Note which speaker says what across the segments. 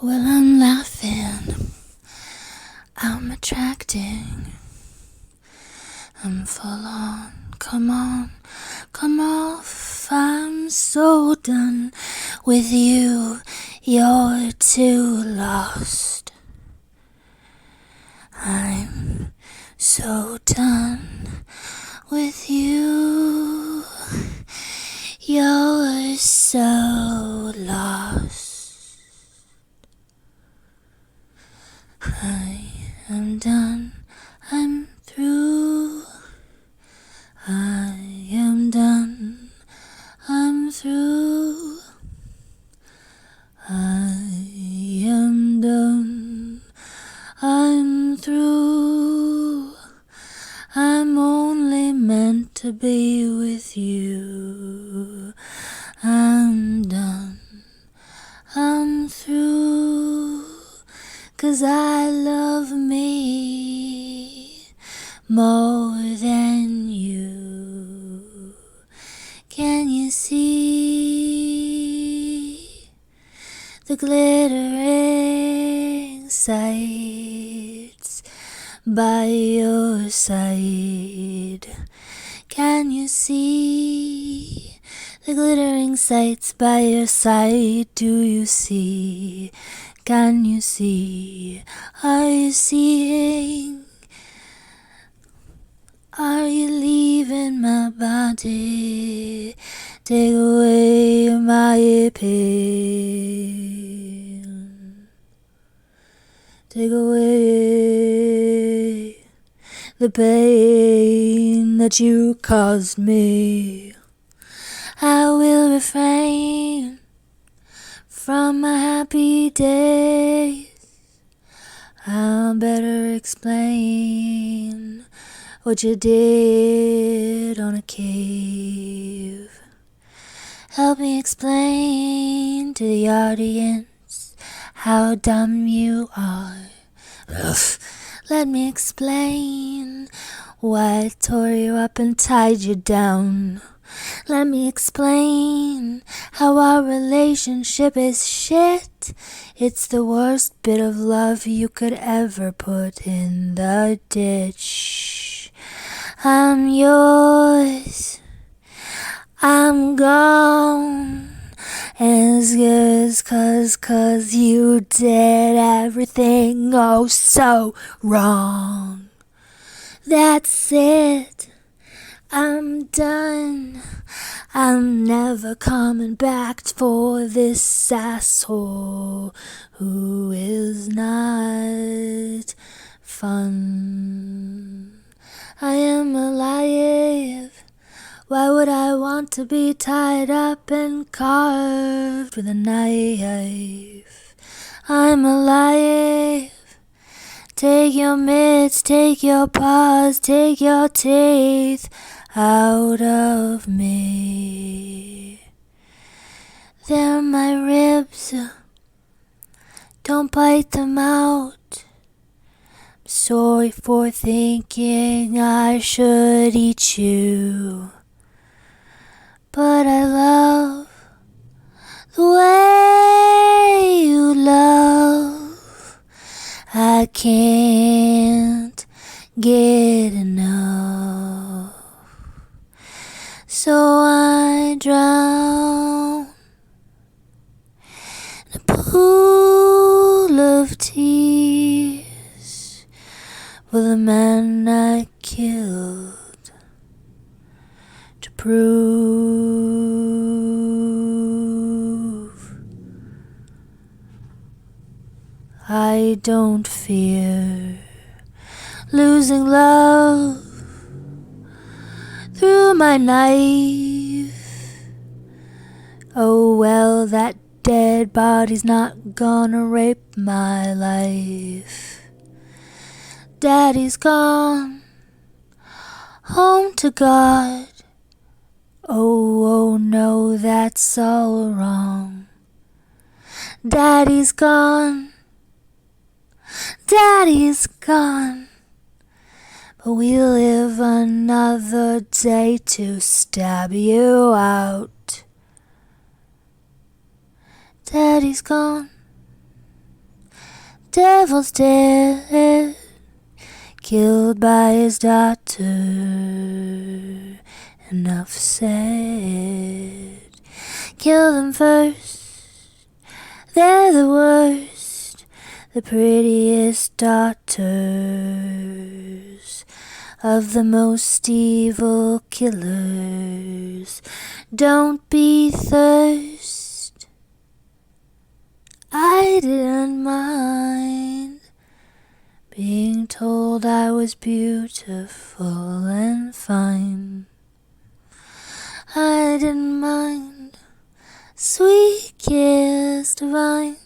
Speaker 1: Well, I'm laughing, I'm attracting, I'm full on, come off, I'm so done with you, you're too lost. I'm so done with you, you're so lost. I am done, I'm through. I am done, I'm through. I am done, I'm through. I'm only meant to be with you. I'm done, I'm through. 'Cause I love me more than you. Can you see the glittering sights by your side? Can you see the glittering sights by your side? Do you see? Can you see? Are you seeing? Are you leaving my body? Take away my pain. Take away the pain that you caused me. I will refrain from my happy days. I'll better explain what you did on a cave. Help me explain to the audience how dumb you are. Ugh. Let me explain why I tore you up and tied you down. Let me explain how our relationship is shit. It's the worst bit of love you could ever put in the ditch. I'm yours, I'm gone. And it's good cause you did everything oh so wrong. That's it, I'm done. I'm never coming back for this asshole who is not fun. I am alive. Why would I want to be tied up and carved with a knife? I'm alive. Take your mitts, take your paws, take your teeth out of me. They're my ribs, don't bite them out. I'm sorry for thinking I should eat you, but I love the way you love. I can't get enough. So I drown in a pool of tears for the man I killed to prove I don't fear losing love through my knife. Oh well, that dead body's not gonna rape my life. Daddy's gone home to God. Oh no, that's all wrong. Daddy's gone, Daddy's gone. But we'll live another day to stab you out. daddy's gone, devil's dead, killed by his daughter. Enough said. Kill them first, they're the worst, the prettiest daughters of the most evil killers. Don't be thirst, I didn't mind being told I was beautiful and fine. I didn't mind sweet kiss divine,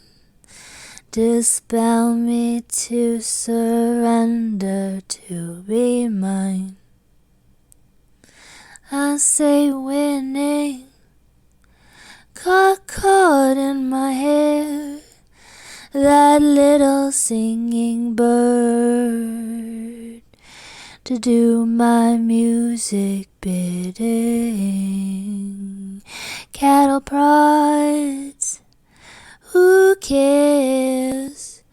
Speaker 1: dispel me to surrender to be mine. I say winning, got caught in my hair, that little singing bird, to do my music bidding. Cattle prods, who cares?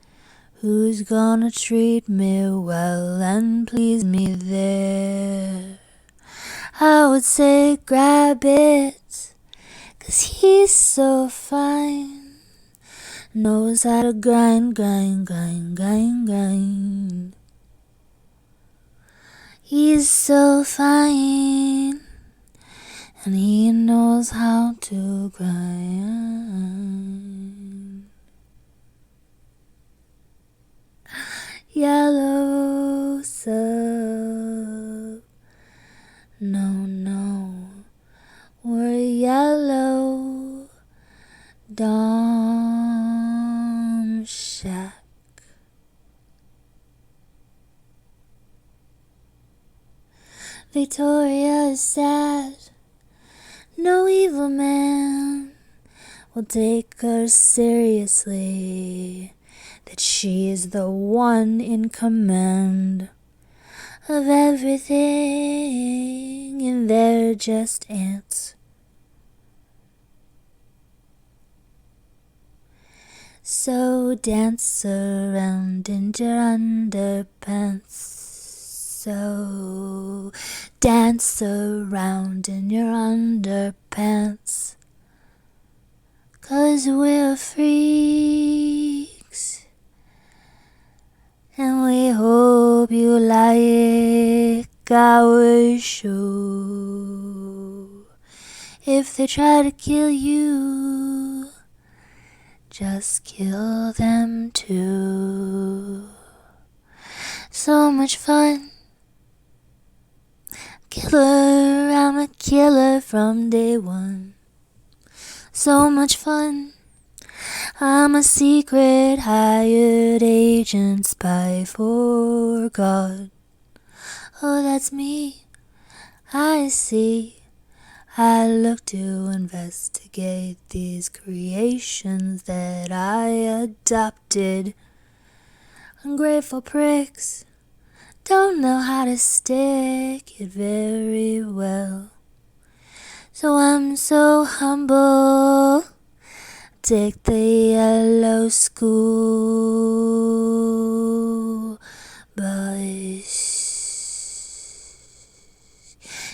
Speaker 1: Who's gonna treat me well and please me there? I would say grab it, 'cause he's so fine, knows how to grind, grind, grind, grind, grind. He's so fine, and he knows how to grind. Yellow sub, no, we're yellow Dom Shack. Victoria is sad, no evil man will take her seriously, that she is the one in command of everything, and they're just ants. So dance around in your underpants. So dance around in your underpants, 'cause we're freaks, and we hope you like our show. If they try to kill you, just kill them too. So much fun. Killer, I'm a killer from day one. So much fun. I'm a secret hired agent, spy for God. Oh, that's me, I see. I look to investigate these creations that I adopted. Ungrateful pricks don't know how to stick it very well. So I'm so humble, take the yellow school bus.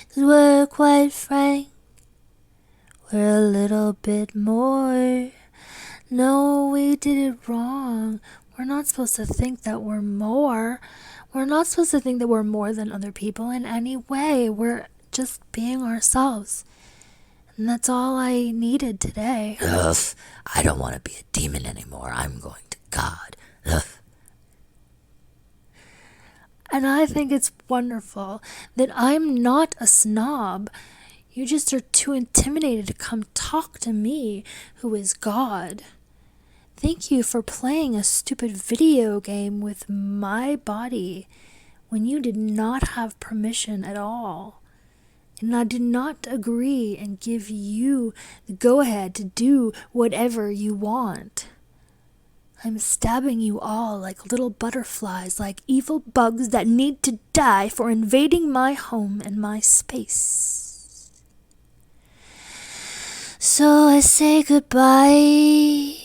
Speaker 1: 'Cause we're quite frank, we're a little bit more. No, we did it wrong. We're not supposed to think that we're more. We're not supposed to think that we're more than other people in any way. We're just being ourselves. And that's all I needed today.
Speaker 2: Ugh, I don't want to be a demon anymore. I'm going to God. Ugh.
Speaker 1: And I think it's wonderful that I'm not a snob. You just are too intimidated to come talk to me, who is God. Thank you for playing a stupid video game with my body when you did not have permission at all. And I did not agree and give you the go-ahead to do whatever you want. I'm stabbing you all like little butterflies, like evil bugs that need to die for invading my home and my space. So I say goodbye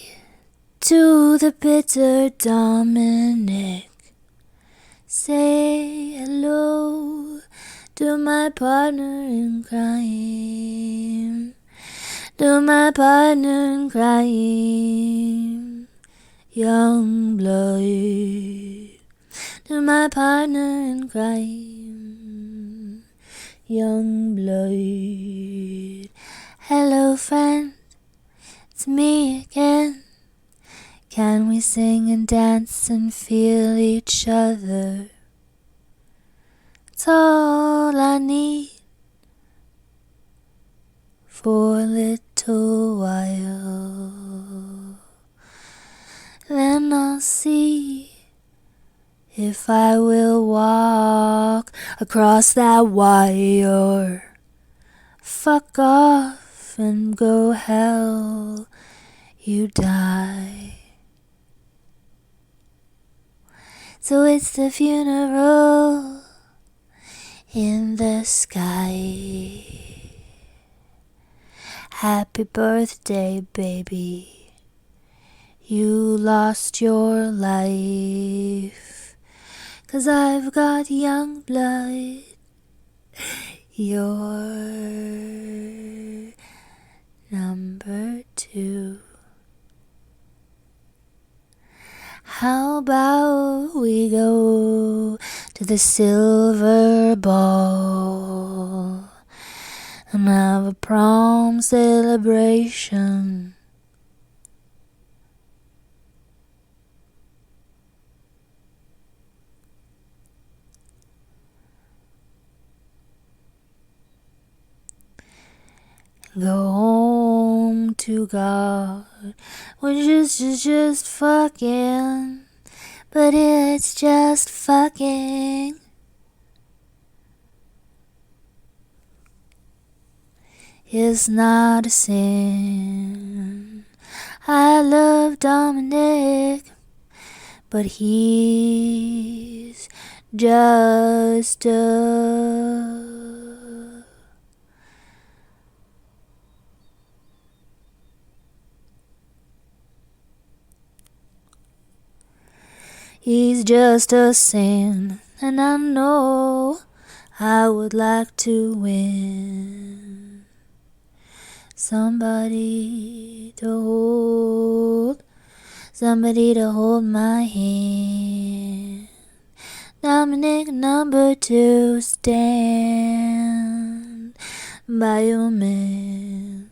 Speaker 1: to the bitter Dominic. Say hello to my partner in crime. To my partner in crime. Young blood. To my partner in crime. Young blood. Hello friend, it's me again. Can we sing and dance and feel each other? It's all I need for a little while. Then I'll see if I will walk across that wire. Fuck off and go hell, you die. So it's the funeral in the sky. Happy birthday, baby. You lost your life. 'Cause I've got young blood. You're number 2. How about we go to the Silver Ball and have a prom celebration? Go home to God, which is just fucking, but it's just fucking. It's not a sin. I love Dominic, but he's just He's just a sin, and I know I would like to win. Somebody to hold my hand. Dominic number 2, stand by your man.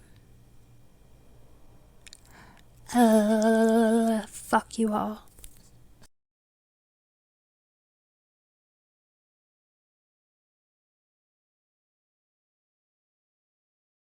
Speaker 1: Fuck you all.